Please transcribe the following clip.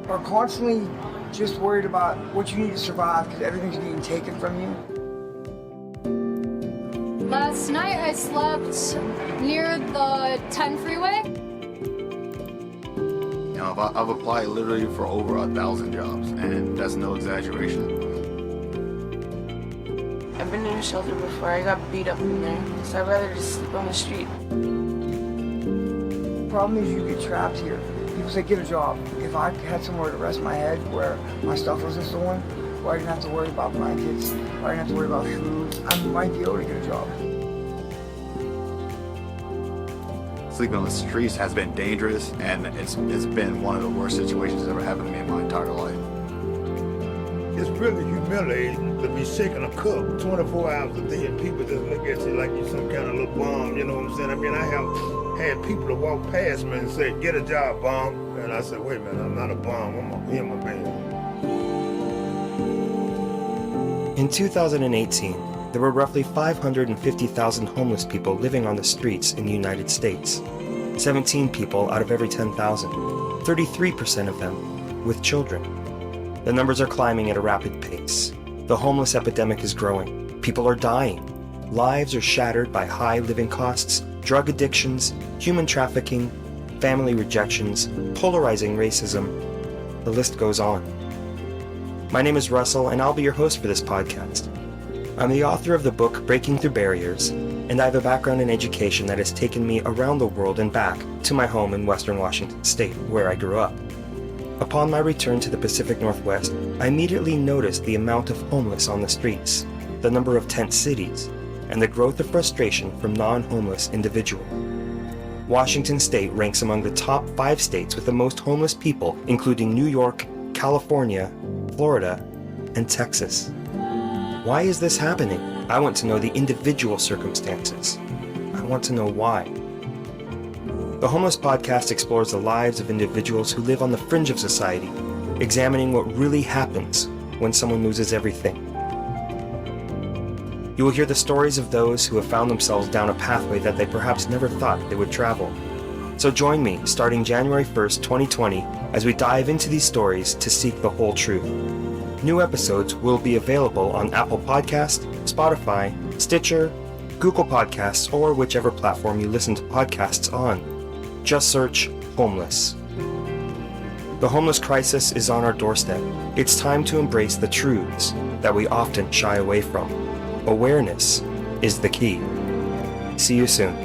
are constantly just worried about what you need to survive because everything's being taken from you. Last night I slept near the 10 freeway. You know, I've applied literally for over 1,000 jobs, and that's no exaggeration. I've been in a shelter before. I got beat up in there, so I'd rather just sleep on the street. The problem is you get trapped here. People say, get a job. If I had somewhere to rest my head where my stuff wasn't stolen, where I didn't have to worry about blankets, where I didn't have to worry about food, I might be able to get a job. Sleeping on the streets has been dangerous, and it's been one of the worst situations that ever happened to me in my entire life. It's really humiliating to be shaking a cook 24 hours a day and people just look at you like you're some kind of little bum, you know what I'm saying? I mean, I have had people to walk past me and say, get a job, bum. And I said, wait a minute, I'm not a bum, I'm a human being. In 2018, there were roughly 550,000 homeless people living on the streets in the United States. 17 people out of every 10,000, 33% of them with children. The numbers are climbing at a rapid pace. The homeless epidemic is growing. People are dying. Lives are shattered by high living costs, drug addictions, human trafficking, family rejections, polarizing racism. The list goes on. My name is Russell, and I'll be your host for this podcast. I'm the author of the book Breaking Through Barriers, and I have a background in education that has taken me around the world and back to my home in Western Washington State, where I grew up. Upon my return to the Pacific Northwest, I immediately noticed the amount of homeless on the streets, the number of tent cities, and the growth of frustration from non-homeless individuals. Washington State ranks among the top 5 states with the most homeless people, including New York, California, Florida, and Texas. Why is this happening? I want to know the individual circumstances. I want to know why. The Homeless Podcast explores the lives of individuals who live on the fringe of society, examining what really happens when someone loses everything. You will hear the stories of those who have found themselves down a pathway that they perhaps never thought they would travel. So join me starting January 1st, 2020, as we dive into these stories to seek the whole truth. New episodes will be available on Apple Podcasts, Spotify, Stitcher, Google Podcasts, or whichever platform you listen to podcasts on. Just search Homeless. The homeless crisis is on our doorstep. It's time to embrace the truths that we often shy away from. Awareness is the key. See you soon.